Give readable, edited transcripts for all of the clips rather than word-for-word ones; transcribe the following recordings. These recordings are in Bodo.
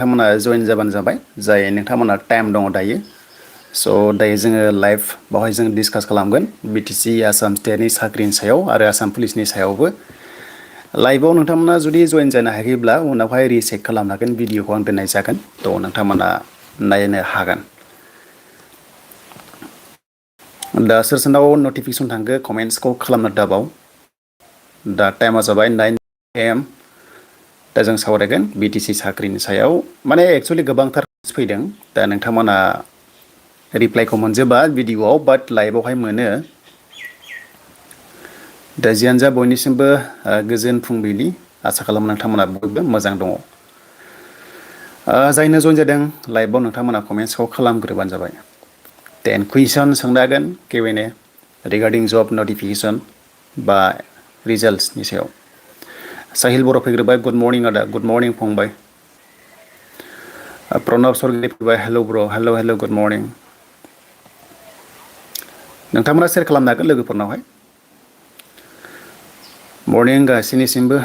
नोंथांमोना जइन जाबानो जाबाय जाय नोंथांमोना टाइम दङ दायो स' दायो जोङो लाइभ बावहाय जों डिसकास खालामगोन BTC आसाम स्टेटनि साख्रिनि सायाव आरो आसाम पुलिसनि सायावबो लाइभआव नोंथांमोना जुदि जइन जानो हायाखैब्ला उनावहाय रिचेक खालामनो हागोन भिडिअखौ आं दोननाय जागोन थ' नोंथांमोना नायनो हागोन दा सोर सोरनाव नटिफिकेसन थांखो कमेन्ट्सखौ खालामनो दाबाव दा टाइमा जाबाय 9 AM दा जों सावरायगोन BTC साख्रिनि सायाव माने एक्सुअलि गोबांथार फैदों दा नोंथांमोना रिप्लाइखौ मोनजोबा भिडिअआव बाट लाइभआवहाय मोनो दा जियानो जा बयनिसिमबो गोजोन फुंबिलि आसा खालामो नोंथांमोना बयबो मोजां दङ जायनो जइन जादों लाइभआव नोंथांमोना कमेन्ट्सखौ खालामग्रोबानो जाबाय 10 कुइसन सोंनो हागोन Q&A रिगार्डिं जब नटिफिकेसन बा रिजाल्टसनि सायाव साहिल बर' फैग्रोबाय गुड मर्निं आदा गुड मर्निं फंबाय प्रणब सरगिरि फैबाय हेल' ब्र' हेल' गुड मर्निं नोंथांमोना शेयार खालामनो हागोन लोगोफोरनावहाय मर्निं गासैनिसिमबो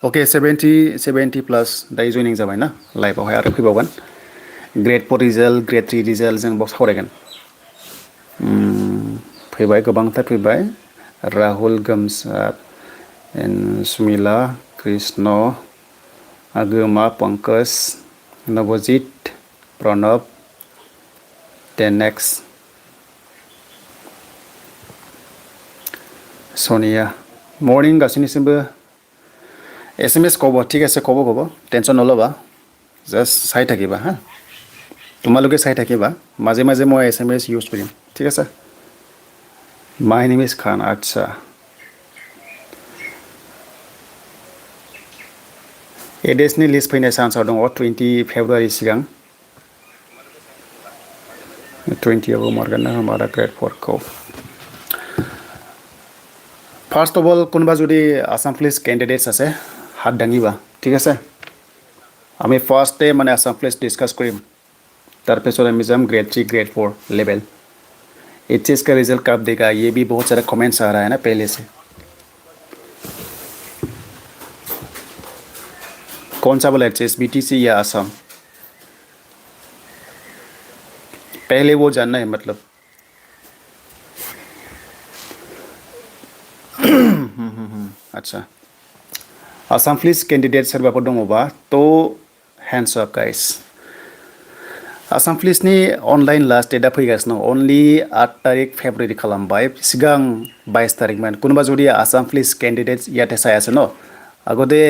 अके 70 प्लास दायो जइनिं जाबाय ना लाइभआवहाय आरो फैबावगोन Gr-4 रिजाल्ट Gr-3 रिजाल्ट जों बाव सावरायगोन फैबाय गोबांथार फैबाय राहुल गोमसार सुमिला कृष्ण आगोमा पंकज नवजित प्रणब नेक्स्ट सोनिया मर्निं गासैनिसिमबो SMS ক'ব ঠিক আছে ক'ব টেনশ্যন নল'বা জাষ্ট চাই থাকিবা হা তোমালোকে চাই থাকিবা মাজে মাজে মই SMS ইউজ কৰিম ঠিক আছে মাই নেম ইজ খান আচ্ছা एडेसनि लिस्ट फैनाय चान्सआव दङ 20 फेब्रुवारि सिगां 20 आव मारगोन ना हमारा Gr-4 खौ फार्स्ट अफ अल कोनबा जुदि आसाम पुलिस कैंडिडेट्स আছে हाथ दांगिबा ठीक আছে আমি ফার্স্টে মানে आसाम पुलिस डिस्कस करिम तारपिছত আমি जाम Gr-3 Gr-4 लेवल एचएस का रिजल्ट कब देगा ये भी बहुत सारा कमेंट्स आ रहा है ना पहले से कौन सा वाला एचएस BTC या आसाम पहले वो जानना है मतलब अच्छा आसाम पुलिस कैंडिडेट सोरबाफोर दङबा तो हैंड्स अप गाइस आसाम पुलिसनि अनलाइन लास्ट डेटआ फैगासिनो ओनलि 8 तारिख फेब्रुवारि खालामबाय सिगां 22 तारिखमोन कोनबा जुदि आसाम पुलिस कैंडिडेट ইয়াতে চাই আছে ন আগতে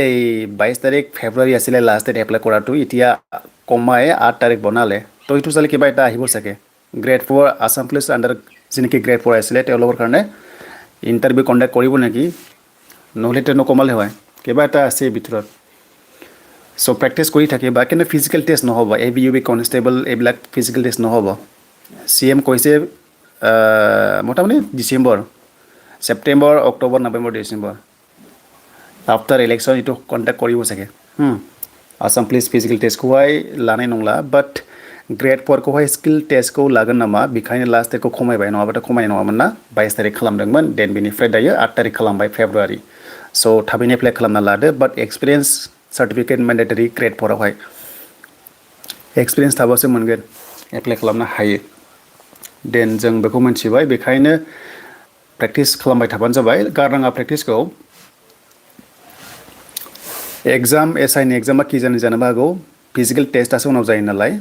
22 তাৰিখ ফেব্ৰুৱাৰী আছিল লাষ্ট ডেট এপ্লাই কৰাটো এতিয়া কমাই 8 তাৰিখ বনালে তো ইটো চালে কিবা এটা আহিব চাগে Gr-4 Assam police under যিনকি Gr-4 আছিল তেওঁলোকৰ কাৰণে ইন্টাৰভিউ কন্ডাক্ট কৰিব নেকি নহলে তে নকমালে হয় কিবা এটা আছে ভিতৰত সো প্ৰেক্টিস কৰি থাকিবা কিন্তু ফিজিক্যাল টেষ্ট নহব ABUB কনস্টেবল এইবিলাক ফিজিক্যাল টেষ্ট নহব CM কৈছে মোটামুটি ডিসেম্বৰ সেপ্টেম্বৰ অক্টোবৰ নৱেম্বৰ ডিসেম্বৰ आफ्टर इलेक्शन इटो कन्टेक्ट करिबो सके आसाम पुलिस फिजिकल टेस्ट को हाय लानाय नंला बाट Gr-4 को हाय स्किल टेस्ट को लागोन नामा बिखायनो लास्ट डेट को खमायबाय नङाबाथ' खमायनाय नङामोन ना 22 तारिख खालामदोंमोन देन बेनिफ्राय दायो 8 तारिख खालामबाय फेब्रुवारि सो थाबैनो एप्लाइ खालामना लादो बाट एक्सपिरियेन्स सर्टिफिकेट मैंडेटरी Gr-4 आवहाय एक्सपिरियेन्स थाबासो मोनगोन एप्लाइ खालामनो हायो देन जों बेखौ मोनथिबाय बेखायनो प्रेक्टिस खालामबाय थाबानो जाबाय गारनाङा प्रेक्टिसखौ एग्जाम एसआईनि एग्जामा की जानोबो हागौ फिजिकल टेस्टआसो उनाव जायो नालाय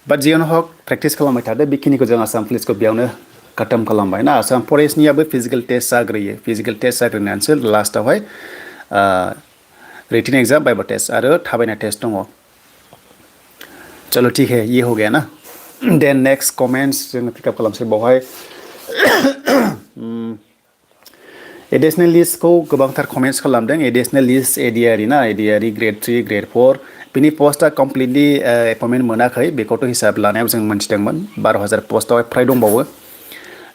बाट जियानो हक प्रेक्टिस खालामबाय थादो बेखिनिखौ जों आसाम पुलिसखौ बेयावनो खतम खालामबाय ना आसाम फरेस्टनियाबो फिजिकल टेस्ट जाग्रोयो फिजिकल टेस्ट जाग्रोनानैसो लास्टआवहाय रिटन एग्जाम बाइबा टेस्ट आरो थाबायनाय टेस्ट दङ चलो ठीक है ये हो गया ना देन नेक्स्ट कमेंट्स जों पिकआप खालामसै बावहाय एडिशनल लिस्ट को गोबांथार कमेंट्स खालामदों एडिशनल लिस्ट एडिआरि ना एडिआरि Gr-3 Gr-4 बिनि पोस्टआ कमप्लिटलि एपइन्टमेन्ट मोनाखै बेखौथ' हिसाब लानायाव जों मोनथिदोंमोन 12,000 पोस्टआव फ्राय दंबावो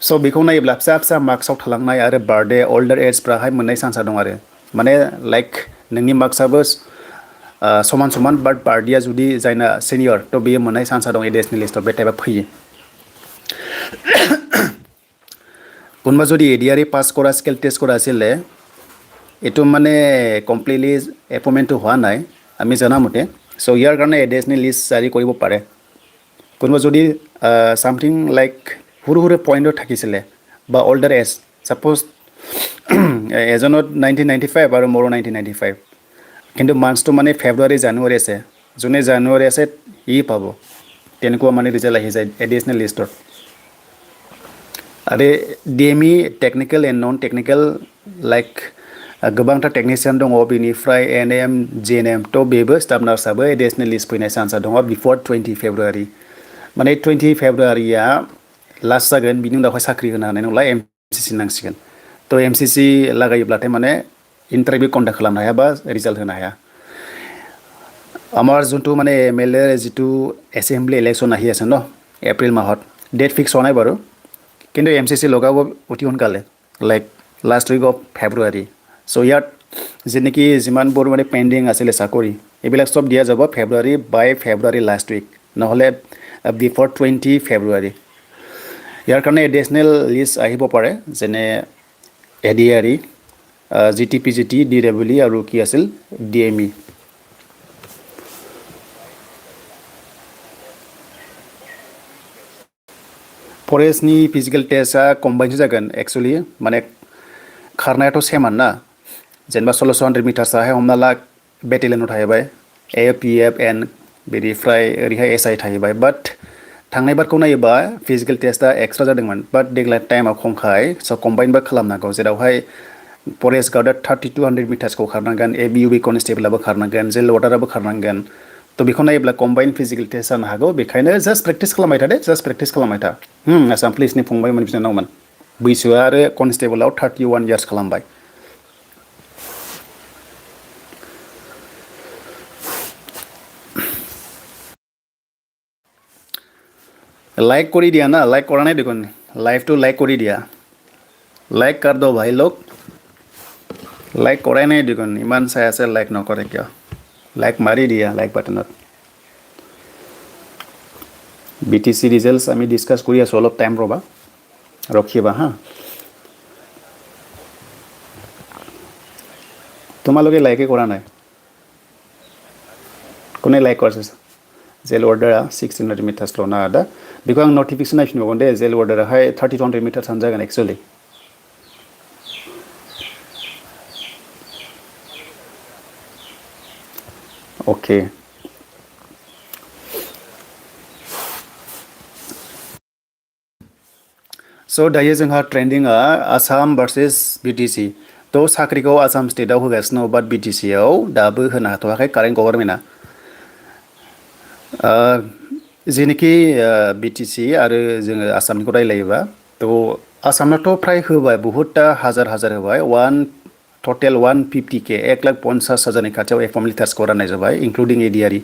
सो बेखौ नायोब्ला फिसा फिसा मार्क्सआव थालांनाय आरो बार्थडे ओल्डार एजफ्राहाय मोननाय चान्सआ दं आरो माने लाइक नोंनि मार्क्सआबो समान समान बाट बार्थडेआ जुदि जायना सिनियर तो बेयो मोननाय चान्सआ दं एडिशनल लिस्टआव बे टाइपआ फैयो কোনোবা যদি এডিআরই পাস কৰা স্কিল টেষ্ট কৰা আছিল এইটো মানে কমপ্লিটলি এপইণ্টমেণ্টটো হোৱা নাই আমি জনামতে চ' ইয়াৰ কাৰণে এডিচনেল লিষ্ট জাৰি কৰিব পাৰে কোনোবা যদি ছামথিং লাইক সৰু সৰু পইণ্টত থাকিছিলে বা অল্ডাৰ এজ ছাপ'জ এজনত 1995 আৰু মোৰো 1995 কিন্তু মান্থছটো মানে ফেব্ৰুৱাৰী জানুৱাৰী আছে যোনে জানুৱাৰী আছে ই পাব তেনেকুৱা মানে ৰিজাল্ট আহি যায় এডিচনেল লিষ্টত आरो DME technical and non technical like गोबांथार टेकनिशियान दङ बेनिफ्राय NM GNM थ' बेबो स्टाफ नार्सआबो एडिसनेल लिस्ट फैनाय चान्सआ दङ बिफोर 20 फेब्रुवारि माने 20 फेब्रुवारिया लास्ट जागोन बिनि उनावहाय साख्रि होनो हानाय नंला MCC नांसिगोन थ' MCC लागायोब्लाथाय माने इन्टारभिउ कन्डाक्ट खालामनो हाया बा रिजाल्ट होनो हाया আমাৰ যোনটো মানে MLA जितु एसेम्बली इलेक्शन আহি আছে ন এপ্ৰিল মাহত ডেট ফিক্স হোৱা নাই বাৰু কিন্তু MCC লগাব অতি সোনকালে like last week of February চ' ইয়াত যেনেকি যিমানবোৰ মানে পেণ্ডিং আছিলে চাকৰি এইবিলাক চব দিয়া যাব ফেব্ৰুৱাৰী লাষ্ট উইক নহ'লে বিফৰ 20 ফেব্ৰুৱাৰী ইয়াৰ কাৰণে এডিচনেল লিষ্ট আহিব পাৰে যেনে ADRE GTPGT DWE আৰু কি আছিল DME फरेस्टनि फिजिकेल टेस्टआ कम्बाइनसो जागोन एक्चुअलि माने खारनायाथ' सेमान ना जेनेबा 1600 मिटार्सआहाय हमना ला बेटेलियनाव थाहैबाय AFPF एन बेनिफ्राय ओरैहाय SI थाहैबाय बाट थांनाय बारखौ नायोबा फिजिकेल टेस्टआ एक्सट्रा जादोंमोन बाट देग्लाय टाइमा खमखाय स' कम्बाइनबो खालामनांगौ जेरावहाय फरेस्ट गार्डआ 3200 मिटार्सखौ खारनांगोन ABUB कनस्टेबलआबो खारनांगोन जेल वार्डाराबो खारनांगोन थ' बेखौ नायोब्ला कम्बाइन फिजिकेल टेस्ट जानो हागौ बेखायनो जास्ट प्रेक्टिस खालामबाय था दे जास्ट प्रेक्टिस खालामबाय था आसाम पुलिसनि फंबायमोन बिनानावमोन बैसोआ आरो कनस्टेबलाव 31 इयार्स खालामबाय लाइक কৰি দিয়া না লাইক কৰা নাই দেখোন লাইভটো লাইক কৰি দিয়া লাইক কাৰ দো ভাই লোক লাইক কৰাই নাই দেখোন ইমান চাই আছে লাইক নকৰে কিয় লাইক মাৰি দিয়া লাইক বাটনত BTC ৰিজাল্টছ আমি ডিছকাছ কৰি আছোঁ অলপ টাইম ৰ'বা ৰখিবা হা তোমালোকে লাইকে কৰা নাই কোনে লাইক কৰিছে जेल वार्डारा 1600 मिटार्स ल'ना आदा बेखौ आं नटिफिकेसन नायफिनबावगोन दे जेल वार्डाराहाय 3200 मिटार्सआनो जागोन एक्चुअलि अके स' दायो जोंहा ट्रेन्डिंआ आसाम भार्सेस BTC थ' साख्रिखौ आसाम स्टेटआव होगासिनो बाट BTCआव दाबो होनो हाथ'वाखै कारेन्ट गभर्नमेन्टआ जेनोखि BTC आरो जोङो आसामनिखौ रायलायोबा थ' आसामनाथ' फ्राय होबाय बहुतटा हाजार होबाय टटेल 150K 1,50,000 खाथियाव एफर्म लिटार्सखौ राननाय जाबाय इंक्लुडिं ADRE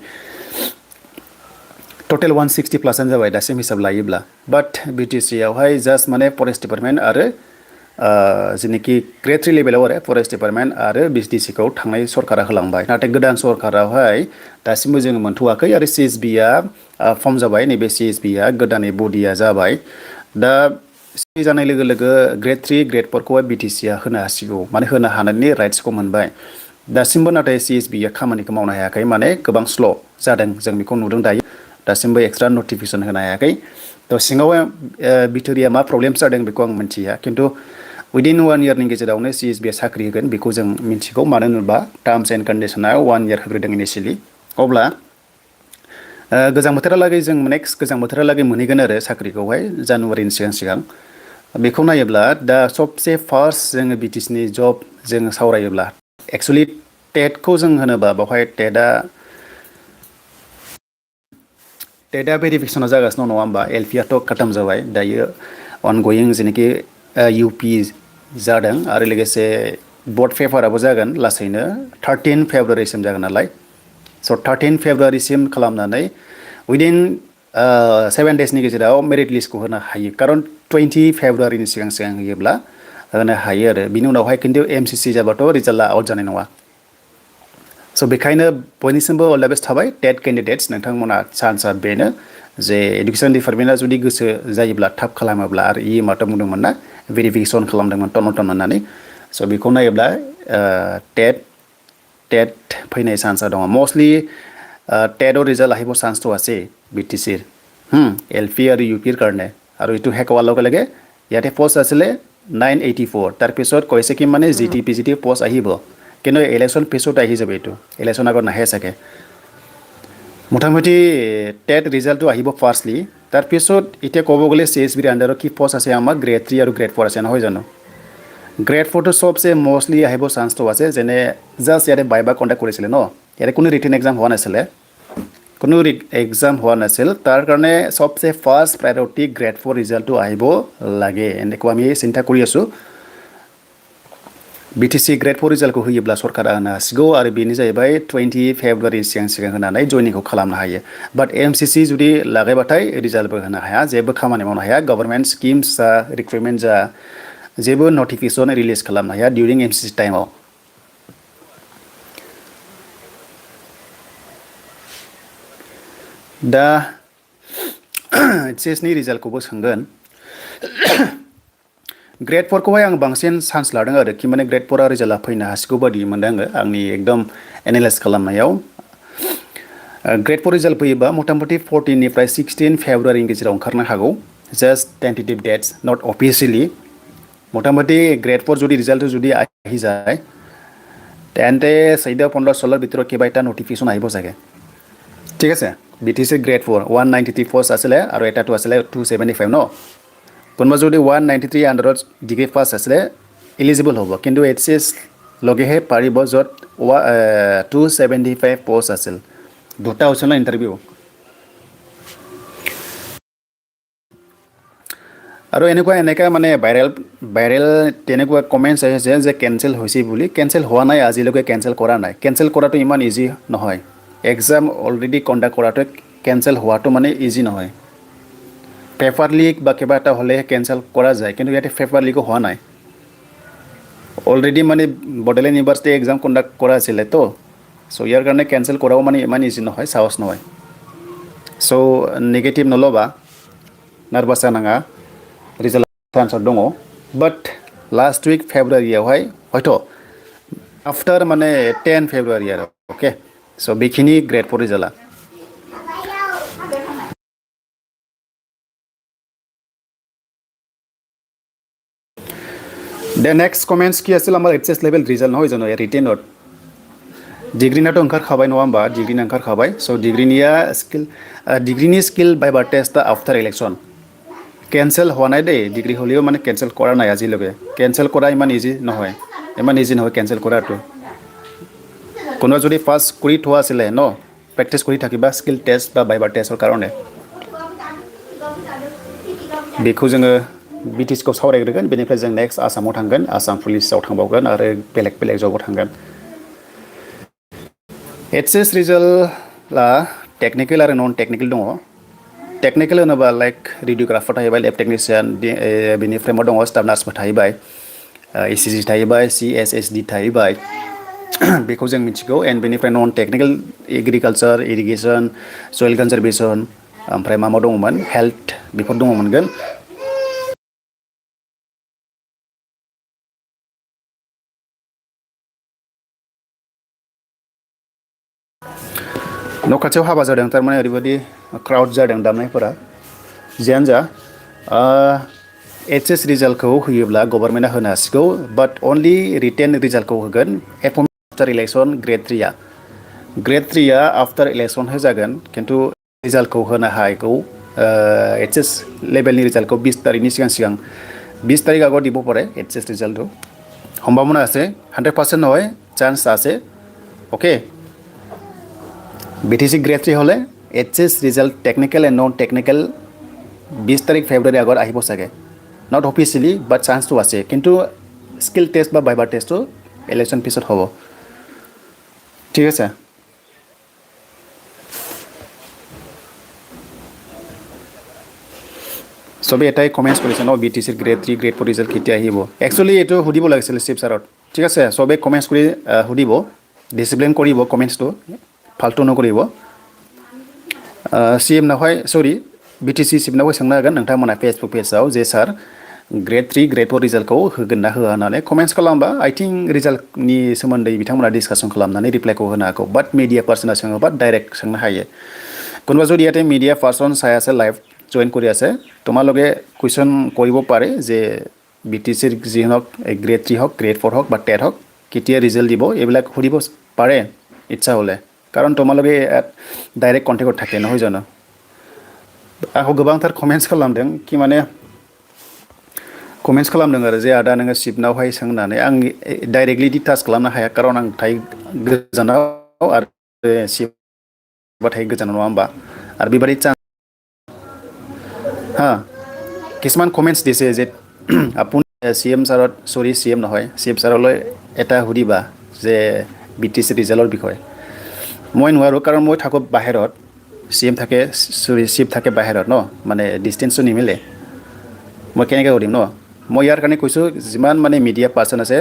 टटेल 160 प्लासआनो जाबाय दासिम हिसाब लायोब्ला बाट BTCआवहाय जास्ट माने फरेस्ट डिपार्टमेन्ट आरो जेनोखि Gr-3 लेभेलाव आरो फरेस्ट डिपार्टमेन्ट आरो BTCखौ थांनाय सरकारा होलांबाय नाथाय गोदान सरकारावहाय दासिमबो जोङो मोनथ'वाखै आरो CSBआ फर्म जाबाय नैबे CSBआ गोदानै बडिया जाबाय दा CSB जानाय लोगो लोगो Gr-3 Gr-4 खौहाय BTCआ होनो हासिगौ माने होनो हानायनि राइट्सखौ मोनबाय दासिमबो नाथाय CSBआ खामानिखौ मावनो हायाखै माने गोबां स्ल' जादों जों बेखौ नुदों दायो दासिमबो एक्सट्रा नटिफिकेसन होनो हायाखै थ' सिङाव बिथोरिया मा प्रब्लेम जादों बेखौ आं मिन्थिया खिन्थु उइदिन 1 इयारनि गेजेरावनो CSBआ साख्रि होगोन बेखौ जों मिन्थिगौ मानो होनोबा टार्म्स एन्ड कन्डिसना 1 इयार होग्रोदों इनिशियेलि अब्ला गोजां बोथोरालागै जों नेक्स्ट गोजां बोथोरालागै मोनहैगोन आरो साख्रिखौहाय जानुवारिनि सिगां बेखौ नायोब्ला दा सबसे फार्स्ट जोङो BTCनि जब जोङो सावरायोब्ला एक्चुअलि टेटखौ जों होनोबा बेवहाय टेटआ भेरिफिकेसना जागासिनो नङा होमबा LPआथ' खतम जाबाय दायो अनगयिं जेनोखि UP जादों आरो लोगोसे बोर्ड पेपाराबो जागोन लासैनो 13 फेब्रुवारिसिम जागोन नालाय स' 13 फेब्रुवारिसिम खालामनानै उइदिन 7 डेजनि गेजेराव मेरिट लिस्टखौ होनो हायो खारन 20 फेब्रुवारिनि सिगां होयोब्ला होनो हायो आरो बिनि उनावहाय खिन्थु MCC जाबाथ' रिजाल्टआ आउट जानाय नङा स' बेखायनो बयनिसिमबो अल दा बेस्ट थाबाय टेट केन्डिडेट्स नोंथांमोना चान्सआ बेनो जे एडुकेसन डिपार्टमेन्टआ जुदि गोसो जायोब्ला थाब खालामोब्ला आरो माथो बुंदोंमोन ना भेरिफिकेसन खालामदोंमोन टन होननानै स' बेखौ नायोब्ला TET फैनाय चान्सआ दङ मस्टलि TETৰ ৰিজাল্ট আহিব চান্সটো আছে BTCৰ LP আৰু UPৰ কাৰণে আৰু এইটো শেষ হোৱাৰ লগে লগে ইয়াতে পোষ্ট আছিলে 984 তাৰপিছত কৈছে কি মানে GT পোষ্ট আহিব কিন্তু ইলেকশ্যন পিছত আহি যাব এইটো ইলেকশ্যন আগত নাহে চাগে মোটামুটি TET ৰিজাল্টটো আহিব ফাৰ্ষ্টলি তাৰপিছত এতিয়া ক'ব গ'লে CSBৰ আণ্ডাৰত কি পোষ্ট আছে আমাৰ Gr-3 আৰু Gr-4 আছে নহয় জানো Gr-4 টো সবচে মোস্টলি আহিব চান্সটো আছে যেনে জাস্ট ইয়াতে বাইবা কন্ডাক্ট কৰিছিলে ন ইয়াতে কোনো ৰিটেন এক্সাম হোৱা নাছিলে কোনো এক্সাম হোৱা নাছিল তাৰ কাৰণে সবচে ফাৰ্ষ্ট প্ৰায়োৰিটি Gr-4 ৰিজাল্টটো আহিব লাগে এনেকৈ আমি চিন্তা কৰি আছো BTC Gr-4 ৰিজাল্টखौ होयोब्ला सरकारा होनो हासिगौ आरो बेनि जाहैबाय 20 फेब्रुवारि सिगां होनानै जयनिंखौ खालामनो हायो बाट MCC जुदि लागायबाथाय रिजाल्टबो होनो हाया जेबो खामानि मावनो हाया गभर्नमेन्ट स्किम्स जा रिक्रुटमेन्ट जा जेबो नटिफिकेशन रिलिज खालामनो हाया डिउरिं MCC टाइमाव दा CS नि रिजाल्टखौबो सोंगोन Gr-4 खौहाय आं बांसिन चान्स लादों आरो कि माने Gr-4 आ रिजाल्टआ फैनो हासिगौ बादि मोनदों आंनि एकदम एनालाइज खालामनायाव Gr-4 रिजाल्ट फैयोबा मटामटी 14 निफ्राय 16 फेब्रुवारिनि गेजेराव ओंखारनो हागौ जस्ट टेन्टेटिभ डेट्स नट अफिशियली मोटामटी Gr-4 जुदि रिजाल्ट जुदि आहि जाय तेन्ते 14-15 16 ভিতৰত কিবা এটা নটিফিকেশন আহিব চাগে ঠিক আছে BTC Gr-4 193 পোষ্ট আছিলে আৰু এটাটো আছিলে 275 ন কোনবা যদি 193 আন্ডাৰত ডিগ্ৰী পাছ আছিলে এলিজিবল হ'ব কিন্তু HCS লগেহে পাৰিব যত 275 পোষ্ট আছিল দুটা অপচনৰ ইন্টাৰভিউ আৰু এনেকুৱা মানে ভাইৰেল তেনেকুৱা কমেন্টছ আহিছে যে কেনসেল হৈছে বুলি কেনসেল হোৱা নাই আজিলৈকে কেনসেল কৰা নাই কেনসেল কৰাটো ইমান ইজি নহয় এক্সাম অলৰেডি কন্ডাক্ট কৰাটো কেনসেল হোৱাটো মানে ইজি নহয় পেপাৰ লিক বা কিবা এটা হলে কেনসেল কৰা যায় কিন্তু ইয়াতে পেপাৰ লিক হোৱা নাই অলৰেডি মানে বডলেণ্ড ইউনিভাৰ্সিটি এক্সাম কন্ডাক্ট কৰা আছিল তো সো ইয়াৰ কাৰণে কেনসেল কৰাও মানে ইমান ইজি নহয় সাহস নহয় সো নেগেটিভ নলবা নাৰ্ভাছ নাঙা रिजल्ट चान्स दङ बाट लास्ट वीक फेब्रुवारियावहाय हयथ' आफ्टर माने 10 फेब्रुवारि आरो ओके सो बेखिनि Gr-4 रिजल्टआ द नेक्स्ट कमेन्ट्स की আছিল আমাৰ HCS लेभेल रिजल्ट নহয় জানো रिटेनर डिग्रीनाथ ओंखारखाबाय नङा होमबा डिग्रीना ओंखारखाबाय सो डिग्रीनि स्किल बाइबा टेस्ट आफ्टर इलेक्शन कैंसल हुआ ना दे डिग्री हलियो माने कैंसल करा ना आजिलगे कैंसल करा इमान इजी নহয় कैंसल कराটো कोनो যদি পাস কৰি থোৱা আছিল ন প্ৰেক্টিস কৰি থাকিবা স্কিল টেষ্ট বা বাইবা টেষ্টৰ কাৰণে बेखौ जोङो BTC खौ सावरायग्रोगोन बेनिफ्राय जों नेक्स्ट आसामाव थांगोन आसाम पुलिसाव थांबावगोन आरो बेलेग जबाव थांगोन HCS रिजल्टआ टेक्निकल आरो नन टेक्निकल दङ टेक्निकल होनोबा लाइक रेडियोग्राफर थाहैबाय लैब टेक्निशियन बेनिफ्राय मा दङ स्टाफ नार्सफोर थाहैबाय ECG थाहैबाय CSSD थाहैबाय बेखौ जों मिथिगौ एन्ड बेनिफ्राय नन टेक्निकल एग्रिकालचार इरिगेशन सयल कनजारभेशन ओमफ्राय मा दङमोन हेल्थ बेफोर दङमोनगोन न' खाथियाव हाबा जादों थारमाने ओरैबायदि क्राउड जादों दामनायफोरा जियानो जा HCS रिजल्टखौ होयोब्ला गभर्नमेन्टआ होनो हासिगौ बाट अनलि रिटेन रिजल्टखौ होगोन after election Gr-3 after election होजागोन किन्तु रिजल्टखौ होनो हागौ HCS लेभेलनि रिजल्टखौ 20 तारिखनि सिगां 20 तारिख আগত দিব পাৰে HCS रिजल्टखौ সম্ভাৱনা আছে 100% নহয় চান্স আছে ओके BTC Gr-3 হলে HCS result technical and non technical 20 तारिख फेब्रुवारि আগত আহিব চাগে नट अफिशियली बाट चान्स तो আছে কিন্তু स्किल टेस्ट বা ভাইবা টেষ্টটো ইলেকশন পিছত হ'ব ঠিক আছে সবে এটাই কমেন্টস কৰিছে ন BTC Gr-3 Gr-4 ৰিজাল্ট কেতিয়া আহিব একচুয়ালি এটো হুদিব লাগিছিল চিপ সাৰত ঠিক আছে সবে কমেন্টস কৰি হুদিব ডিসিপ্লিন কৰিব কমেন্টসটো फाल्तु नकरिब CM नावहाय सरि BTC सिम नावहाय सोंनो हागोन नोंथांमोना फेसबुक पेजआव जे सार ग्रेड 3 ग्रेड 4 रिजाल्टखौ होगोन ना होआ होननानै कमेन्ट्स खालामबा आइ थिंक रिजाल्टनि सोमोन्दै बिथांमोना डिसकासन खालामनानै रिप्लाइखौ होनो हागौ बाट मिडिया पार्सना सोङोबा डाइरेक्ट सोंनो हायो কোনোবা যদি ইয়াতে মিডিয়া পাৰ্চন চাই আছে লাইভ জইন কৰি আছে তোমালোকে কুৱেশ্যন কৰিব পাৰে যে BTCৰ যি হওক গ্ৰেড 3 হওক গ্ৰেড 4 হওক বা টেট হওক কেতিয়া ৰিজাল্ট দিব এইবিলাক সুধিব পাৰে ইচ্ছা হ'লে কাৰণ তোমালোকে ডাইৰেক্ট কণ্টেক্টত থাকে নহয় জানো आखौ गोबांथार कमेन्ट्स खालामदों कि माने कमेन्ट्स खालामदों आरो जे आदा नोङो सिपनावहाय सोंनानै आं डाइरेक्टलि दि टाच खालामनो हाया खारन आं थायो गोजानाव आरो सिपबा थायो गोजानाव नङा होमबा आरो बेबादि हाँ কিছুমান কমেন্টছ দিছে যে আপুনি CM ছাৰত সৰি CM নহয় CM ছাৰলৈ এটা সুধিবা যে BTC ৰিজাল্টৰ বিষয়ে মই নোৱাৰো কাৰণ মই থাকো বাহিৰত CM থাকে সৰি চিপ থাকে বাহিৰত ন মানে ডিষ্টেন্সটো নিমিলে মই কেনেকৈ কৰিম ন মই ইয়াৰ কাৰণে কৈছোঁ যিমান মানে মিডিয়া পাৰ্চন আছে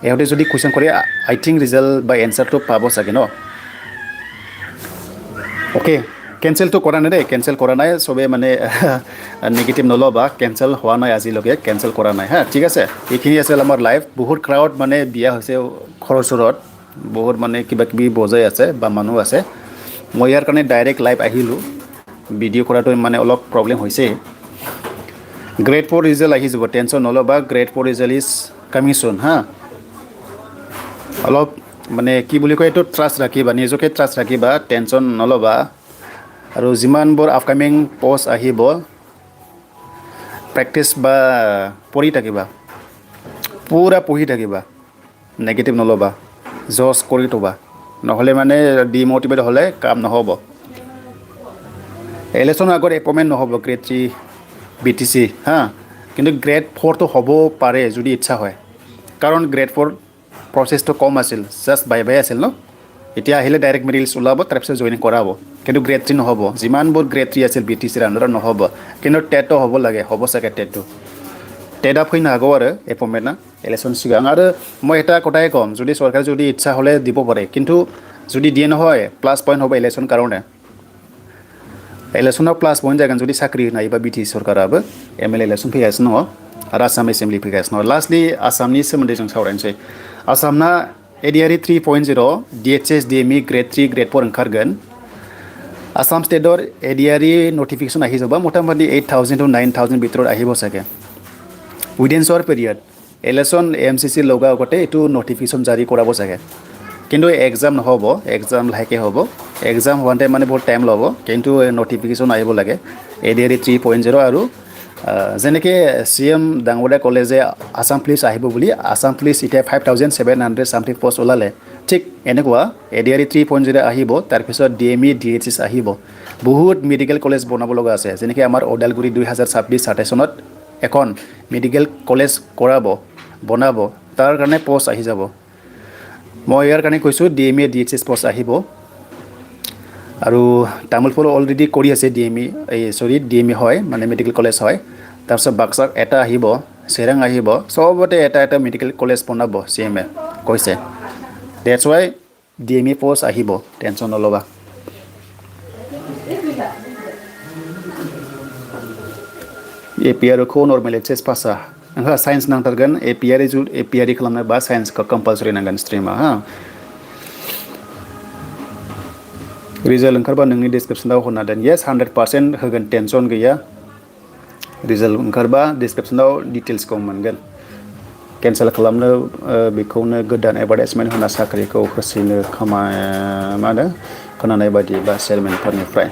এহঁতে যদি কুৱেশ্যন কৰে আই থিংক ৰিজাল্ট বা এনচাৰটো পাব চাগে ন অ'কে কেনচেলটো কৰা নাই দেই কেনচেল কৰা নাই চবে মানে নিগেটিভ নল'বা কেনচেল হোৱা নাই আজিলৈকে কেনচেল কৰা নাই হা ঠিক আছে এইখিনি আছিল আমাৰ লাইভ বহুত ক্ৰাউড মানে বিয়া হৈছে খৰচৰত বহুত মানে কিবা কিবি বজাই আছে বা মানুহ আছে মই ইয়াৰ কাৰণে ডাইৰেক্ট লাইভ আহিলোঁ ভিডিঅ' কৰাটো মানে অলপ প্ৰব্লেম হৈছে গ্ৰেড 4 ৰিজাল্ট আহি যাব টেনশ্যন নল'বা grade 4 result is coming soon হা অলপ মানে কি বুলি কয় এইটো ট্ৰাষ্ট ৰাখিবা নিজকে ট্ৰাষ্ট ৰাখিবা টেনশ্যন নল'বা আৰু যিমানবোৰ আপকামিং পষ্ট আহিব প্ৰেক্টিছ বা পঢ়ি থাকিবা পুৰা পঢ়ি থাকিবা নেগেটিভ নল'বা জজ কৰি থ'বা নহ'লে মানে ডিমোটিভেট হ'লে কাম নহ'ব ইলেকশ্যনৰ আগত এপইণ্টমেণ্ট নহ'ব গ্ৰেড 3 BTC হা কিন্তু গ্ৰেড 4টো হ'ব পাৰে যদি ইচ্ছা হয় কাৰণ গ্ৰেড 4 প্ৰচেছটো কম আছিল জাষ্ট বাই আছিল ন এতিয়া আহিলে ডাইৰেক্ট মেৰিটছ ওলাব তাৰপিছত জইনিং কৰাব কিন্তু গ্ৰেড 3 নহ'ব যিমানবোৰ গ্ৰেড 3 আছিল BTCৰ আণ্ডাৰত নহ'ব কিন্তু টেটটো হ'ব লাগে হ'ব চাগে টেটটো টেট ফैनो हागौ आरो एपइन्टमेन्टआ इलेक्शन सिगां आरो মই এটা কথাই কম যদি সরকার যদি ইচ্ছা হলে দিব পারে কিন্তু যদি দিয়ে নহয় প্লাস পয়েন্ট হবে ইলেকশন কারণে इलेक्शनाव प्लास पॉइंट जागोन जुदि साख्रि होनायबा BTC सरकाराबो MLA इलेक्शन फैगासिनो दङ आरो आसाम एसेम्बलि फैगासिनो दङ लास्टलि आसामनि सोमोन्दै जों सावरायनोसै आसामना ADRE 3.0 DHS DME grade 3 grade 4 ओंखारगोन आसाम स्टेटर ADRE नटिफिकेशन আহিবা মোটামুটি 8000 to 9000 ভিতৰত আহিব চাগে within short period election AMCC লগা আগতে এইটো নটিফিকেশ্যন জাৰি কৰাব চাগে কিন্তু এক্সাম নহ'ব এক্সাম লাহেকৈ হ'ব এক্সাম হোৱাতে মানে বহুত টাইম ল'ব কিন্তু নটিফিকেশ্যন আহিব লাগে ADRE 3.0 আৰু যেনেকৈ CM ডাঙৰীয়া ক'লে যে আসাম পুলিচ আহিব বুলি আসাম পুলিচ এতিয়া 5700 সামথিং পোষ্ট ওলালে ঠিক এনেকুৱা ADRE 3.0 আহিব তাৰপিছত DME DHS আহিব বহুত মেডিকেল কলেজ বনাব লগা আছে যেনেকৈ আমাৰ ওদালগুৰি 2026-27 চনত এখন মেডিকেল কলেজ কৰাব বনাব তাৰ কাৰণে পোষ্ট আহি যাব মই ইয়াৰ কাৰণে কৈছোঁ DME DHS পোষ্ট আহিব আৰু তামুলপুৰ অলৰেডি কৰি আছে DME হয় মানে মেডিকেল কলেজ হয় তাৰপিছত বাক্সাত এটা আহিব চিৰাং আহিব সবতে এটা মেডিকেল কলেজ বনাব CMে কৈছে দ্যাটছ ওয়াই DME পোষ্ট আহিব টেনশ্যন নল'বা APR खौ नर्मेल एचएस पासा नोंहा साइन्स नांथारगोन APR खालामनो बा साइन्सखौ कम्पालसरि नांगोन स्ट्रिमा हा रिजाल्ट ओंखारबा नोंनि डिसक्रिप्शनाव होना दोन येस 100% होगोन टेनसन गैया रिजाल्ट ओंखारबा डिसक्रिप्शनाव डिटेल्सखौ मोनगोन केन्सेल खालामनो बेखौनो गोदान एडभार्टाइजमेन्ट होना साख्रिखौ होसिनो मा होनो खोनानाय बायदिबा चेयारमेनफोरनिफ्राय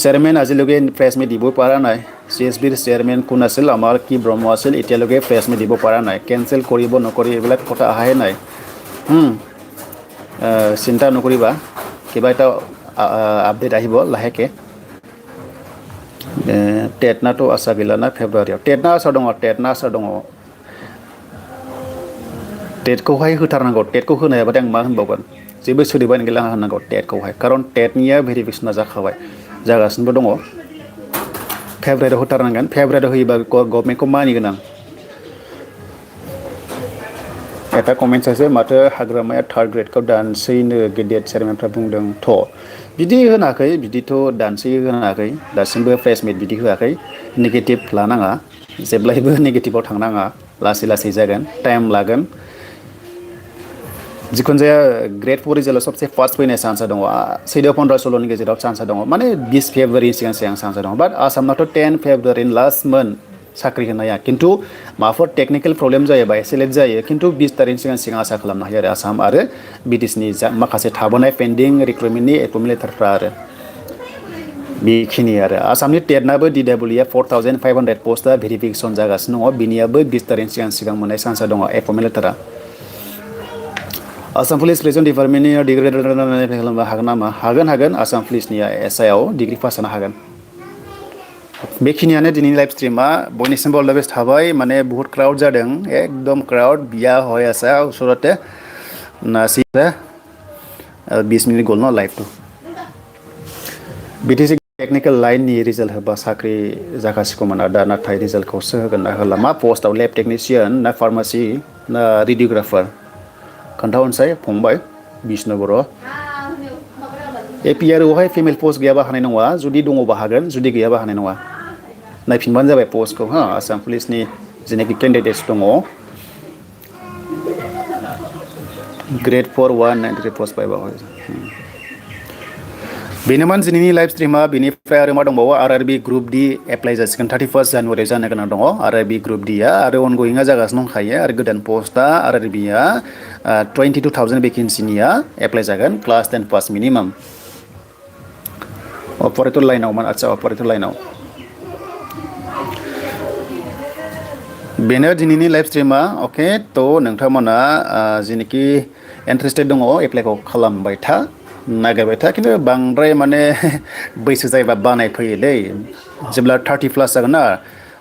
চেয়াৰমেন আজিলৈকে প্ৰেছ মিট দিব পৰা নাই CSBৰ চেয়াৰমেন কোন আছিল আমাৰ কি ব্ৰহ্ম আছিল এতিয়ালৈকে প্ৰেছ মিট দিব পৰা নাই কেনচেল কৰিব নকৰি এইবিলাক কথা আহাই নাই চিন্তা নকৰিবা কিবা এটা আপডেট আহিব লাহেকৈ টেটনাটো আশা গিলা না ফেব্ৰুৱাৰীयाव टेटना आसा दङ टेटखौहाय होथारनांगौ टेटखौ होनो हायाबाथाय आं मा होनबावगोन जेबो सोलिबानो गैला होनांगौ टेटखौहाय खारन टेटनिया भेरिफिकेसना जाखाबाय जागासिनो दङ फेब्रुवारियाव होथारनांगोन फेब्रुवारियाव होयोबा गभर्नमेन्टखौ मानिगोन आं এটা कमेन्ट्स আছে माथो हाग्रामाया थार्ड ग्रेडखौ दानसैनो गेदेर चेयारमेनफ्रा बुंदों थ' बिदि होनाखै बिदिथ' दानसै होनाखै दासिमबो प्रेस मिट बिदि होआखै नेगेटिभ लानाङा जेब्लायबो नेगेटिभाव थांनाङा लासै लासै जागोन टाइम लागोन जिखुनु जाया ग्रेड 4 रिजाल्टआव सबसे फार्स्ट फैनाय चान्सआ दङ 14-16 नि गेजेराव चान्सआ दङ माने 20 फेब्रुवारि सिगां सिगां चान्सआ दङ बाट आसामनाथ' 10 फेब्रुवारि लास्ट मोन साख्रि होनाया खिन्थु माबाफोर टेकनिकेल प्रब्लेम जायोबा एसे लेट जायो खिन्थु 20 तारिखनि सिगां सिगां आसा खालामनो हायो आरो आसाम आरो BTCनि माखासे थाबोनाय पेन्डिं रिक्रुटमेन्टनि एपइन्टमेन्ट लेटारफ्रा आरो बेखिनि आरो आसामनि टेटनाबो DWE 4500 पस्टआ भेरिफिकेसन जागासिनो दङ बिनियाबो 20 तारिखनि सिगां सिगां मोननाय चान्सआ दङ एपइन्टमेन्ट लेटारा आसाम पुलिस प्रिजन डिपार्टमेन्टनि डिग्री एप्लाइ खालामनो हागोन नामा हागोन आसाम पुलिसनिया SI आव डिग्री पास जानो हागोन बेखिनियानो दिनैनि लाइभ स्ट्रिमा बयनिसिमबो अल द बेस्ट थाबाय माने बहुत क्राउड जादों एकदम क्राउड बिया হৈ আছে ওচৰতে নাচিছে 20 मिनिट गल न लाइभ BTC टेक्निकल लाइननि रिजाल्ट होबा साख्रि जागासिगौमोन दा नाथाय रिजाल्टखौसो होगोन ना होला मा पस्टआव लेब टेक्निशियान ना फार्मासि ना रेडियोग्राफार खोन्थाहरनोसै फंबाय बिष्णु बर' APR आवहाय फिमेल पस्ट गैयाबा हानाय नङा जुदि दङबा हागोन जुदि गैयाबा हानाय नङा नायफिनबानो जाबाय पस्टखौ हा आसाम पुलिसनि जेनेखि केन्डिडेट्स दङ ग्रेड 4 193 पस्ट पाइबा बेनोमोन दिनैनि लाइभ स्ट्रिमा बेनिफ्राय आरो मा दंबावो RRB ग्रुप D एप्लाइ जासिगोन 31 जानुवारियाव जानो गोनां दङ RRB ग्रुप D आ आरो अनगयिंआ जागासिनो दंखायो आरो गोदान पस्टआ RRB आ 22,000 भेकेन्सिनिया एप्लाइ जागोन क्लास 10 पास मिनिमाम अपरेटर लाइनाव आच्छा अपरेटर लाइनाव बेनो दिनैनि लाइभ स्ट्रिमा अके थ' नोंथांमोना जेनेखि इन्टारेस्टेड दङ एप्लाइखौ खालामबाय था नागिरबाय था खिन्थु बांद्राय माने बैसो जायोबा बानाय फैयो दै जेब्ला 30 प्लास जागोन ना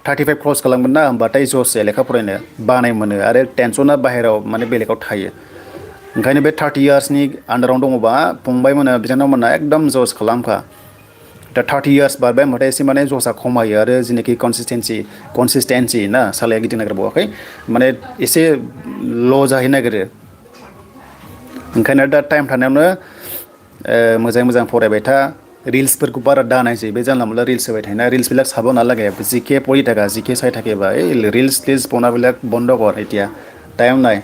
35 क्रस खालामगोन ना होमबाथाय जस लेखा फरायनो बानाय मोनो आरो टेनसना बाहेराव माने बेलेगाव थायो ओंखायनो बे 30 इयार्सनि आन्डाराव दङबा फंबायमोना बिनानावमोना एकदम जस खालामखा दा 30 इयार्स बारबाय होमबाथाय एसे माने जसा खमायो आरो जेनेखि कनसिस्टेन्सि ना सालाया गिदिंनो नागिरबावाखै माने एसे ल' जाहैनो नागिरो ओंखायनो दा टाइम थानायावनो मोजाङै मोजां फरायबाय था रिल्सफोरखौ बारा दानायसै बे जानला मोनला रिल्स होबाय थायोना रिल्सবিলাক চাব নালাগে জিকে পঢ়ি থাকা জিকে চাই থাকিবা এই ৰিल्स বনাবিলাক বন্ধ কৰ এতিয়া টাইম নাই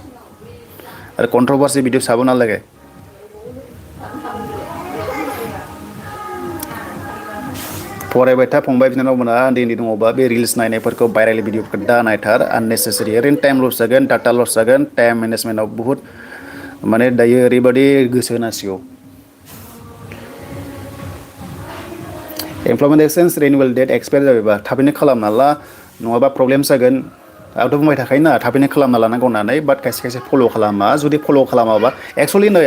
আৰু কন্ট্ৰভাৰ্সি ভিডিঅ' চাব নালাগে फरायबाय था फंबाय बिनानावमोना उन्दै उन्दै दङबा बे रिल्स नायनायफोरखौ भाइरेल भिडिअफोरखौ दा नायथार आननेसेसारि ओरैनो टाइम लस जागोन डाटा लस जागोन टाइम मेनेजमेन्टआव बुहुत माने दायो ओरैबायदि गोसो होनांसिगौ employment exchange renewal date expire जाबायबा थाबैनो खालामना ला नङाबा प्रब्लेम जागोन आंथ' बुंबाय थाखायोना थाबैनो खालामना लानांगौ होननानै बाट खायसे खायसे फल' खालामा जुदि फल' खालामाबा एक्चुअली नै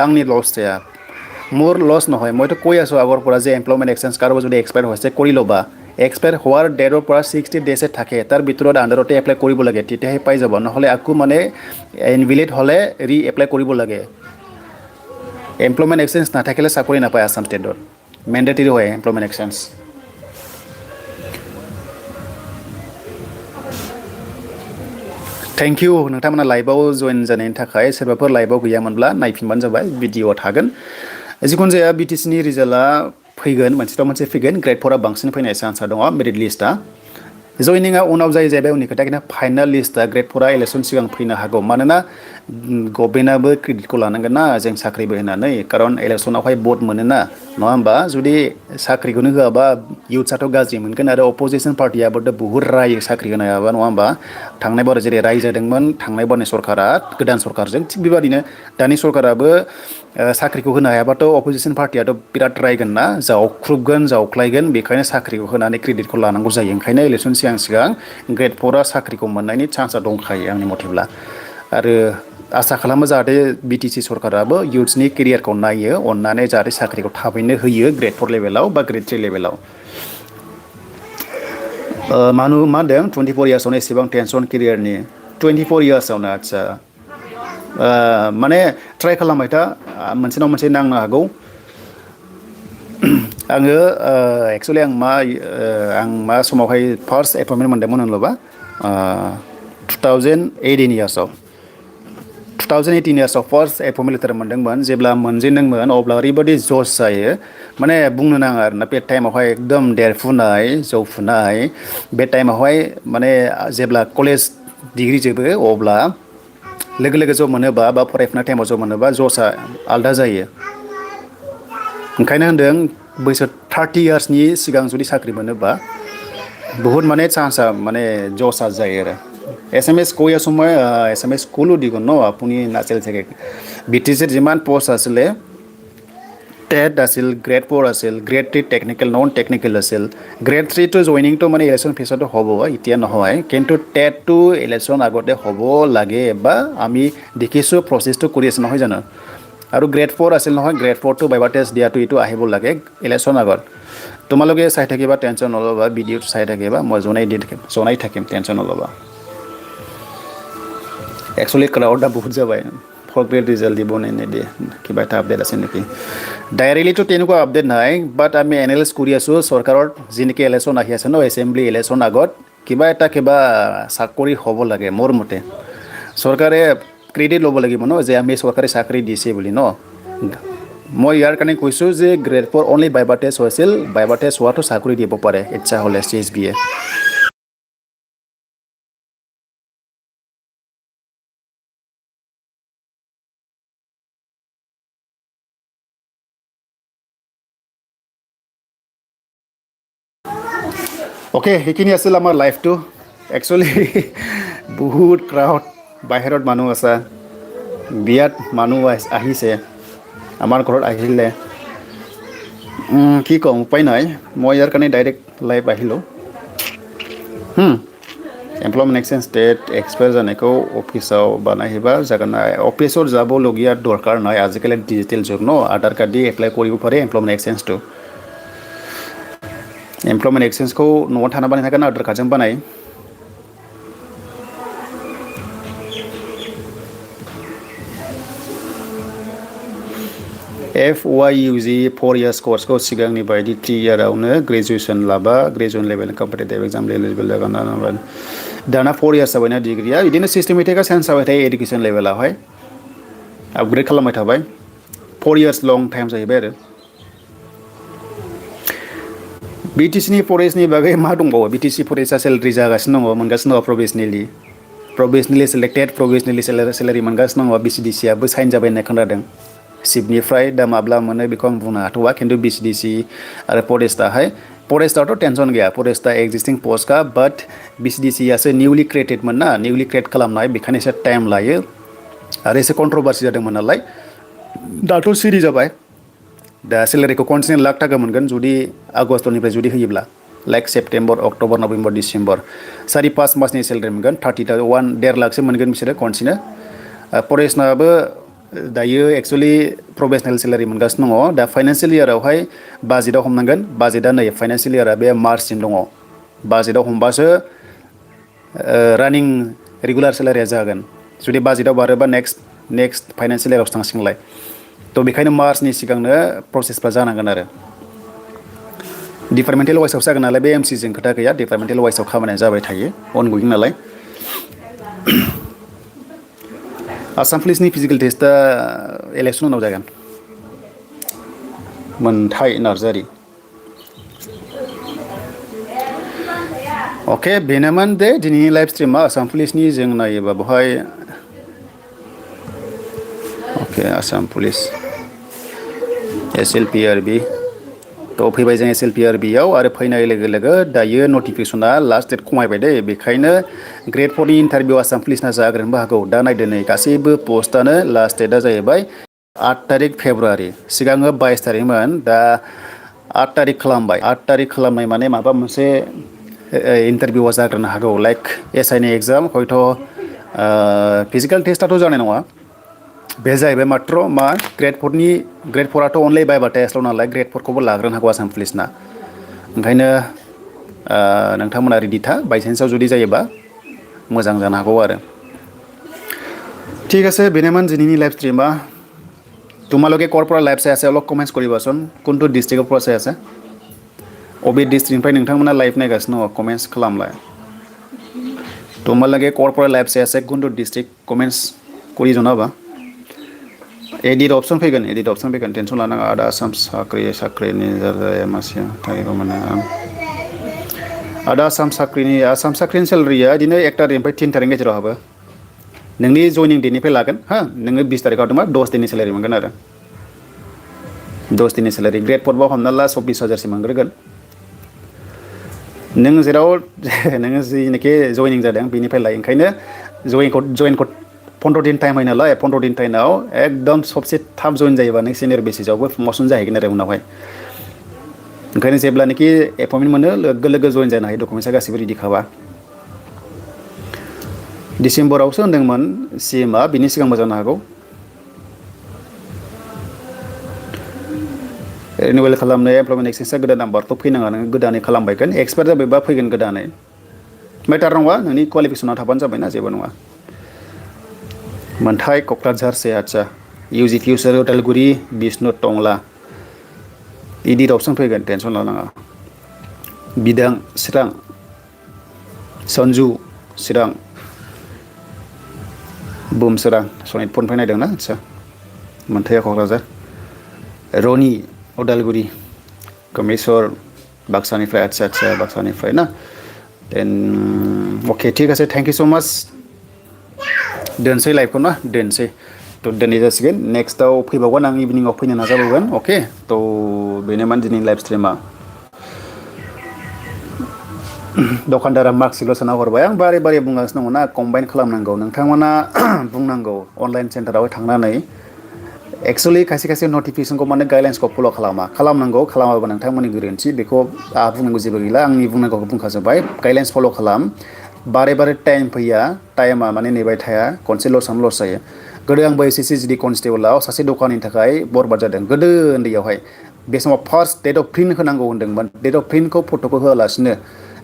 आंनि লছ जाया মোৰ লছ নহয় মইতো কৈ আছোঁ আগৰ পৰা যে এমপ্লয়মেণ্ট এক্সচেঞ্জ কাৰোবাৰ যদি এক্সপায়াৰ হৈছে কৰি ল'বা এক্সপায়াৰ হোৱাৰ ডেটৰ পৰা 60 ডেজে থাকে তাৰ ভিতৰত আণ্ডাৰতে এপ্লাই কৰিব লাগে তেতিয়াহে পাই যাব নহ'লে আকৌ মানে ইনভেলিড হ'লে ৰি এপ্লাই কৰিব লাগে এমপ্লয়মেণ্ট এক্সচেঞ্জ নাথাকিলে চাকৰি নাপায় আসাম ষ্টেটত মেণ্ডেটৰি হয় এমপ্লয়মেণ্ট এক্সচেঞ্জ थैंक यू नोंथांमोना लाइभआव जइन जानायनि थाखाय सोरबाफोर लाइभआव गैयामोनब्ला नायफिनबानो जाबाय भिडिअ थागोन जिखुनु जाया BTCनि रिजाल्टआ फैगोन मोनसेथ' मोनसे फैगोन ग्रेड 4आ बांसिन फैनाय चान्सआ दङ मेरिट लिस्टआ जयनिंआ उनाव जायो जाहैबाय उननि खोथा खिन्थु फाइनाल लिस्टआ ग्रेड 4आ इलेक्सन सिगां फैनो हागौ मानोना गभर्नमेन्टआबो क्रेडिटखौ लानांगोन ना जों साख्रिबो होनानै खारन इलेक्सनावहाय भट मोनोना नङा होमबा जुदि साख्रिखौनो होआबा इउथ्सआथ' गाज्रि मोनगोन आरो अपोजिसन पार्टियाबोथ' बुहुत रायो साख्रि होनो हायाबा नङा होमबा थांनाय बार जेरै राय जादोंमोन थांनाय बारनि सरकारा गोदान सरकारजों थिग बेबादिनो दानि सरकाराबो साख्रिखौ होनो हायाबाथ' अपोजिसन पार्टियाथ' बिराद रायगोन ना जावख्रुबगोन जावख्लायगोन बेखायनो साख्रिखौ होनानै क्रेडिटखौ लानांगौ जायो ओंखायनो इलेक्सन सिगां ग्रेड 4आ साख्रिखौ मोननायनि चान्सआ दंखायो आंनि मथेब्ला आरो आसा खालामो जाहाथे BTC सरकाराबो इउथ्सनि केरियारखौ नायो अननानै जाहाथे साख्रिखौ थाबैनो होयो ग्रेड 4 लेभेलाव बा ग्रेड 3 लेभेलाव मानु मा होनदों 24 इयार्सआवनो एसेबां टेनसन केरियारनि 24 इयार्सआवनो आच्छा माने ट्राइ खालामबाय था मोनसे नङा मोनसे नांनो हागौ आङो एक्चुअलि आं मा समावहाय फार्स्ट एपइन्टमेन्ट मोनदोंमोन होनोबा 2018 इयार्सआव 2018 years of first appointment letter मोनदोंमोन जेब्ला मोनजेनदोंमोन अब्ला ओरैबायदि जस जायो माने बुंनो नाङा आरोना बे टाइमावहाय एकदम देरफुनाय जौफुनाय बे टाइमावहाय माने जेब्ला कलेज डिग्री जोबो अब्ला लोगो लोगो जब मोनोबा बा फरायफुनाय टाइमाव जब मोनोबा जसआ आलदा जायो ओंखायनो होनदों बैसो 30 इयार्सनि सिगां जुदि साख्रि मोनोबा बहुत माने चान्सआ माने जसआ जायो आरो SMS কৈ আছোঁ মই SMS ক'লো দিগো ন আপুনি নাছিল চাগে BTC যিমান পোষ্ট আছিলে TET আছিল Gr-4 আছিল Gr-3 টেকনিক্যাল নন টেকনিক্যাল আছিল Gr-3 তো জয়নিংটো মানে ইলেকশ্যন ফেচতো হ'ব এতিয়া নহয় কিন্তু TET টো ইলেকশ্যন আগতে হ'ব লাগে বা আমি দেখিছোঁ প্ৰচেছটো কৰি আছে নহয় জানো আৰু Gr-4 আছিল নহয় Gr-4 টো বাইবা টেষ্ট দিয়াটো এইটো আহিব লাগে ইলেকশ্যন আগত তোমালোকে চাই থাকিবা টেনচন নল'বা ভিডিঅ'টো চাই থাকিবা মই জনাই থাকিম টেনচন নল'বা Actually, crowd da बहुत जाबाय फर ग्रेड रिजाल्ट দিব নিদিয়ে কিবা এটা আপডেট আছে নেকি ডাইৰেক্টলি তো তেনেকুৱা আপডেট নাই বাট আমি এনালাইজ কৰি আছো চৰকাৰৰ যিনকি ইলেকশ্যন আহি আছে ন এছেম্বলি ইলেকশ্যন আগত কিবা চাকৰি হ'ব লাগে মোৰ মতে চৰকাৰে ক্ৰেডিট ল'ব লাগিব ন যে আমি চৰকাৰী চাকৰি দিছে বুলি ন মই ইয়াৰ কাৰণে কৈছো যে Gr-4 অনলি বাইবা টেষ্ট হৈছিল বাইবা টেষ্ট হোৱাটো চাকৰি দিব পাৰে ইচ্ছা হ'লে CSBয়ে Okay, সেইখিনি আছিল আমাৰ লাইফটো একচুয়ালি বহুত ক্ৰাউড বাহিৰত মানুহ আছে বিয়াত মানুহ আহিছে আমাৰ ঘৰত আহিলে কি কম উপায় নাই মই ইয়াৰ কাৰণে ডাইৰেক্ট লাইভ আহিলো এমপ্লয়মেণ্ট এক্সচেঞ্জ টেট এক্সপায়াৰ জানেকো অফিসাव বানাইবা জাগা নাই অফিসৰ যাবলগীয়া দৰকাৰ নাই আজিকালি ডিজিটেল যুগ ন আধাৰ কাৰ্ড দি এপ্লাই কৰিব পাৰে এমপ্লয়মেণ্ট এক্সচেঞ্জটো एमप्लयमेंट एक्सचेंज को न'आव थाना बानायनो हागोन आधार कार्डजों बानाय FYUG 4 years course को सिगांनि बायदि 3 इयारावनो ग्रेजुएशन लाबा graduate level competitive exam eligible जागोन दाना 4 इयार्स जाबायना डिग्रीया बिदिनो सिस्टेमेटिकआ चेन्ज जाबाय थायो एडुकेशन लेभेलावहाय आपग्रेड खालामबाय थाबाय 4 इयार्स लं टाइम जाहैबाय आरो BTC नि फरेस्टनि बागै मा दंबावो BTC फरेस्टआ सेलारि जागासिनो दङ मोनगासिनो दङ प्रोभिजनेलि सिलेक्टेड प्रोभिजनेलि सेलारि मोनगासिनो दङ BCDC आबो साइन जाबाय होननाय खोनादों सिपनिफ्राय दा माब्ला मोनो बेखौ आं बुंनो हाथ'वा खिन्थु BCDC आरो फरेस्टआथ' टेनसन गैया फरेस्टआ एक्जिस्टिं पस्टखा बाट BCDC आसो निउलि क्रिएटेडमोन ना निउलि क्रिएट खालामनाय बेखायनो एसे टाइम लायो आरो एसे कन्ट्रोभार्सि जादोंमोन नालाय दाथ' सिरि जाबाय दा सेलारिखौ कन्टिनिउ लाख थाखा मोनगोन जुदि आगस्टनिफ्राय जुदि होयोब्ला like September October November December 4-5 मासनि सेलारि मोनगोन 1.5 लाखसो मोनगोन बिसोरो कन्टिनिउ फरेस्टनाबो दायो एक्चुअली प्रोफेशनेल सेलारि मोनगासिनो दङ दा फाइनान्सियेल इयारावहाय बाजेटआव हमनांगोन बाजेटआ नै फाइनान्सियेल इयारा बे मार्चसिम दङ बाजेटआव हमबासो रानिं रेगुलार सेलारिया जागोन जुदि बाजेटआव बारोबा नेक्स्ट फाइनान्सियेल इयारावसो थांसिगोनलाय तो बेखायनो मार्चनि सिगांनो प्रसेसफ्रा जानांगोन आरो डिपार्टमेन्टेल वाइसआव जागोन नालाय बे MC जों खोथा गैया डिपार्टमेन्टेल वाइसआव खामानिया जाबाय थायो अनगोइं नालाय आसाम पुलिसनि फिजिकेल टेस्टआ इलेक्सन उनाव जागोन मोनथाय नार्जारि अके बेनोमोन दे दिनैनि लाइभ स्ट्रिमा आसाम पुलिसनि जों नायोबा बेवहाय अके आसाम पुलिस SLPRB तो फैबाय जों SLPRB आव आरो फैनाय लोगो लोगो दायो नटिफिकेशना लास्ट डेट खमायबाय दे बेखायनो Gr-4 नि इन्टारभिउ आसाम पुलिसना जाग्रोनोबो हागौ दा नायदो नै गासैबो पोस्टआनो लास्ट डेटआ जाहैबाय 8 तारिख फेब्रुवारि सिगाङो 22 तारिखमोन दा 8 तारिख खालामबाय 8 तारिख खालामनाय माने माबा मोनसे इन्टारभिउआ जाग्रोनो हागौ लाइक SI नि एग्जाम हयथ' फिजिकेल टेस्टआथ' जानाय नङा बे जाहैबाय मात्र मा Gr-4आथ' अनलि बायबा टेस्टल' नालाय Gr-4खौबो लाग्रोनो हागौ आसाम पुलिसना ओंखायनो नोंथांमोना रेडि था बायसान्सआव जुदि जायोबा मोजां जानो हागौ आरो ঠিক আছে বেনেমান দিনैनि লাইভ স্ট্রিমা তোমালোকে ক'ৰ পৰা লাইভ চাই আছে অলপ কমেন্টছ কৰিবাচোন কোনটো ডিস্ট্ৰিক্টৰ পৰা চাই আছে অবে ডিস্ট্ৰিক্টनिफ्राय नोंथांमोना लाइभ नायगासिनो दङ कमेन्ट्स खालामलाय তোমালোকে ক'ৰ পৰা लाइभ চাই আছে কোনটো डिस्ट्रिक्ट कमेन्ट्स करि जनाबा एडिट ऑप्शन फैगोन टेंशन लानाङा आदा आसाम साख्रिनि जाय मासिया थायो माने आदा आसाम साख्रिनि सेलारिया बिदिनो 1 तारिखनिफ्राय 3 तारिखनि गेजेराव हाबो नोंनि जयनिं डेटनिफ्राय लागोन हा नोङो 20 तारिखआव दंबा 10 दिननि सेलारि मोनगोन आरो 10 दिननि सेलारि ग्रेड 4 बाव हमना ला 24,000 सिम मोनग्रोगोन नों जेराव नोङो जिनोखि जयनिं जादों बेनिफ्राय लायो ओंखायनो जयेनखौ 15 दिन टाइम होयो नालाय 15 दिन टाइमाव एकदम सबसे थाब जयन जायोबा नों सिनियर बेसिसावबो प्रमोशन जाहैगोन आरो उनावहाय ओंखायनो जेब्लानोखि एपइन्टमेन्ट मोनो लोगो लोगो जयन जानो हायो डकुमेन्टसा गासिबो रेडि खाबा डिसेम्बरावसो होनदोंमोन सिएमआ बिनि सिगांबो जानो हागौ रिनिउवेल खालामनाय एमप्लयमेन्ट एक्सचेन्जआ गोदान नाम्बारथ' फैनाङा नोङो गोदानै खालामबायगोन एक्सपायार जाबायबा फैगोन गोदानै मेटार नङा नोंनि क्वालिफिकेसना थाबानो जाबायना जेबो नङा मोनथाय क'क्राझार से आच्छा इउजि फिउचार उदालगुरि बिष्णु टंला इडिट ऑप्शन फैगोन टेंशन लानाङा बिदां चिरां सन्जु चिरां बुम चिरां सनितपुरनिफ्राय नायदोंना आच्छा मोनथाया क'क्राझार रनि उदालगुरि कमेश्वर बाक्सानिफ्राय आच्छा बाक्सानिफ्राय ना देन अके ठीक आसे थैंक यू सो माच दोनसै लाइभखौ ना दोनसै थ' दोननाय जासिगोन नेक्स्टआव फैबावगोन आं इभिनिंआव फैनो नाजाबावगोन अके थ' बेनोमोन दिनै लाइभ स्ट्रिमा दखानदारा मार्कसिल' सोना हरबाय आं बारे बारे बुंगासिनो दङ ना कम्बाइन खालामनांगौ नोंथांमोना बुंनांगौ अनलाइन सेन्टाराव थांनानै एक्सुवेलि खायसे नटिफिकेसनखौ माने गाइडलाइन्सखौ फल' खालामनांगौ खालामाबा नोंथांमोननि गोरोन्थि बेखौ आंहा बुंनांगौ जेबो गैला आंनि बुंनांगौखौ बुंखाजोब्बाय गाइडलाइन्स फल' खालाम बारे टाइम फैया टाइमा माने नेबाय थाया खनसे लस जायो गोदो आंबो एसएससि जिडि कनस्टेबलाव सासे दखाननि थाखाय बरबाद जादों गोदो उन्दैयावहाय बे समाव फार्स्ट डेट अफ प्रिन्ट होनांगौ होन्दोंमोन डेट अफ प्रिन्टखौ फट'खौ होआलासिनो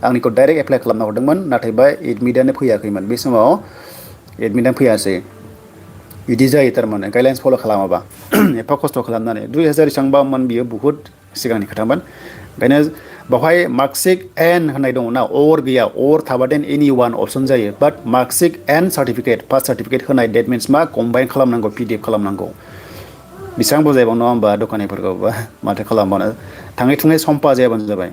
आंनिखौ डाइरेक्ट एप्लाइ खालामना हरदोंमोन नाथायबा एडमिटआनो फैयाखैमोन बे समाव एडमिटआनो फैयासै बिदि जायो थारमाने गाइडलाइन्स फल' खालामाबा एफा खस्थ' खालामनानै 2000 बेसेबांबामोन बियो बुहुत सिगांनि खोथामोन ओंखायनो बेवहाय मार्कसिट एन होननाय दङ ना अर गैया अर थाबादेन एनि वान अपसन जायो but marksheet and certificate first certificate होनाय डेट मिन्स मा कम्बाइन खालामनांगौ पिडिएफ खालामनांगौ बेसेबां बुजायबाव नङा होमबा दखानिफोरखौबो माथो खालामबानो थाङै थुङै सम्पा जायाबानो जाबाय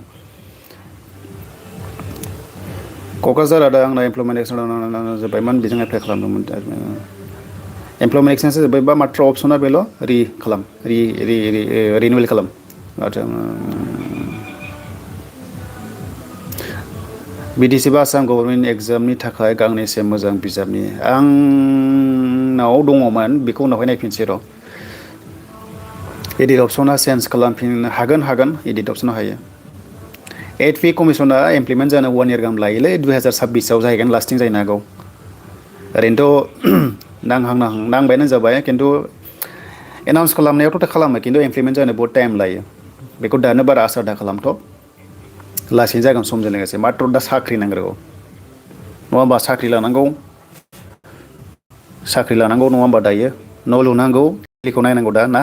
क'क्राझार आदा आंना एमप्लयमेन्ट एक्सचेन्ज जोब्बायमोन बेजों एप्लाइ खालामदोंमोन एमप्लयमेन्ट एक्सचेन्ज जोब्बायबा मात्र अपसना बेल' रिनिउवेल खालाम BTC बा आसाम गभर्नमेन्ट एग्जामनि थाखाय गांनैसो मोजां बिजाबनि आंनाव दङमोन बेखौ उनावहाय नायफिनसै र' एडिट अपसना चेन्ज खालामफिननो हागोन एडिट अपसना हायो 8 फि कमिसना इमप्लिमेन्ट जानो 1 इयार गाहाम लायोलै 2026आव जाहैगोन लास्टिं जानो हागौ ओरैनोथ' नांबायानो जाबाय खिन्थु एनाउन्स खालामनायावथ' खालामो खिन्थु इमप्लिमेन्ट जानो बहुद टाइम लायो बेखौ दानो बारा आसा दा खालामथ' लासैनो जागोन समजों लोगोसे मात्र दा साख्रि नांग्रोगौ नङा होमबा साख्रि लानांगौ नङा होमबा दायो न' लुनांगौ बेखौ नायनांगौ दा ना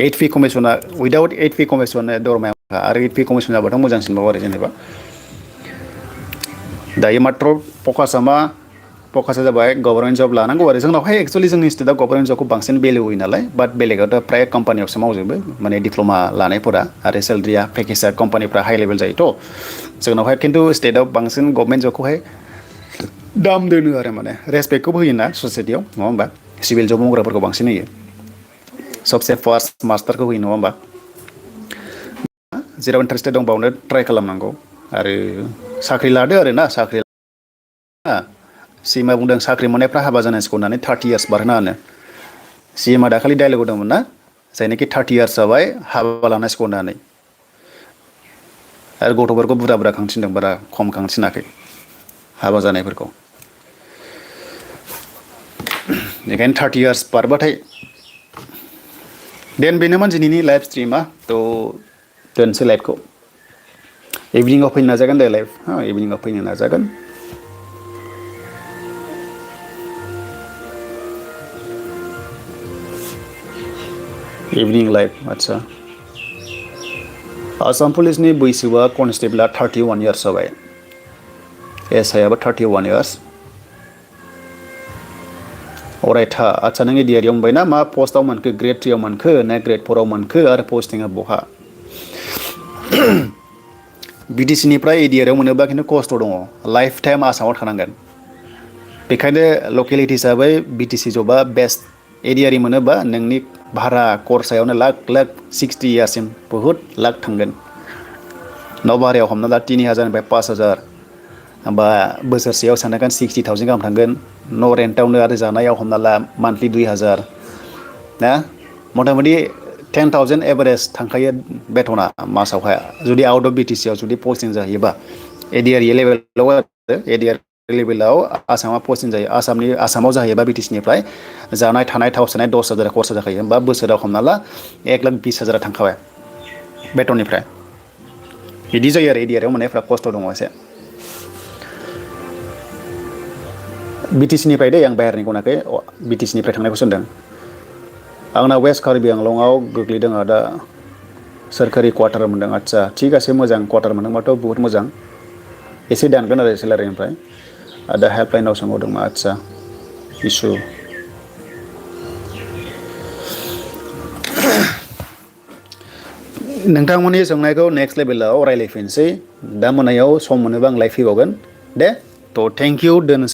8 फि कमिसना उइदाउट 8 फि कमिसन दरमाया आरो 8 फि कमिसन जाबाथ' मोजांसिनबाव आरो जेनेबा दायो मात्र फकासा जाबाय गभर्नमेन्ट जब लानांगौ आरो जोंनावहाय एक्सुवेलि जोंनि स्टेटआव गभर्नमेन्ट जबखौ बांसिन भेलु होयो नालाय बाट बेलेगावथ' फ्राय कम्पानियावसो मावजोबो माने डिप्ल'मा लानायफोरा आरो सेलारिया पेकेजआ कम्पानिफ्रा हाइ लेभेल जायोथ' जोंनावहाय खिन्थु स्टेटआव बांसिन गभर्नमेन्ट जबखौहाय दाम दोनो आरो माने रेसपेक्टखौबो होयोना ससाइटियाव नङा होमबा सिभिल जब मावग्राफोरखौ बांसिन होयो सबसे फार्स्ट मास्टारखौ होयो नङा होमबा जेराव इन्टारेस्टेड दं बावनो ट्राइ खालामनांगौ आरो साख्रि लादो आरो ना साख्रि सिएमआ बुंदों साख्रि मोननायफ्रा हाबा जानांसिगौ होननानै 30 इयार्स बारहोना होनो सिएमआ दाखालि डायलग होदोंमोन ना जायनाखि 30 इयार्स जाबाय हाबा लानांसिगौ होननानै आरो गथ'फोरखौ बुरजा खांथिनदों बारा खम खांथिनाखै हाबा जानायफोरखौ बेखायनो 30 इयार्स बारबाथाय देन बेनोमोन दिनैनि लाइभ स्ट्रिमा थ' दोनसै लाइभखौ इभिनिंआव फैनो नाजागोन दे लाइभ इभिनिंआव फैनो नाजागोन इभिनिं लाइभ आच्छा आसाम पुलिसनि बैसोआ कनस्टेबला 31 इयार्स जाबाय एसआइआबो 31 इयार्स अरायथा आदसा नों एडिआरियाव मोनबाय ना मा पस्टआव मोनखो ग्रेड 3 आव मोनखो ना ग्रेड 4 आव मोनखो आरो पस्टिंआ बहा BTC निफ्राय एडिआरियाव मोनोबा खिन्थु खस्थ' दङ लाइफ टाइम आसामाव थानांगोन बेखायनो लकेलिटि हिसाबै BTC जबा बेस्ट एडिआरि मोनोबा नोंनि भारा खरसायावनो लाख 60 इयार्ससिम बहुत लाख थांगोन न' भारायाव हमना ला 3000 निफ्राय 5000 होमबा बोसोरसेयाव साननागोन 60,000 गाहाम थांगोन न' रेन्टआवनो आरो जानायाव हमना ला मान्थलि 2000 ना मथा मथि 10,000 एभारेज थांखायो बेथना मासावहाय जुदि आउट अफ BTC आव जुदि पस्टिं जाहैयोबा एडिआरि लेभेलाव एडिआरि लेभेलाव आसामाव पस्टिं जायो आसामाव जाहैयोबा BTC निफ्राय जानाय थानाय थाव सोनाय 10,000 खरसा जाखायो होमबा बोसोराव हमना ला 1,20,000 थांखाबाय बेथननिफ्राय बिदि जायो आरो एडिआरियाव मोननायफ्रा खस्थ' दङ एसे BTC निफ्राय दे आं बाहेरनिखौ होनाखै BTC निफ्राय थांनायखौ सोंदों आंना वेस्ट कार्बि आंलंआव गोग्लैदों दा सोरखारि क्वार्टार मोनदों आदसा थिगासे मोजां क्वार्टार मोनदोंबाथ' बहुत मोजां एसे दानगोन आरो सेलारिनिफ्राय दा हेल्पलाइनाव सोंहरदों मा आदसा इसु नोंथांमोननि सोंनायखौ नेक्स्ट लेभेलाव रायलायफिनसै दा मोनायाव सम मोनोबा आं लाइभ फैबावगोन दे थ' थेंक इउ दोननोसै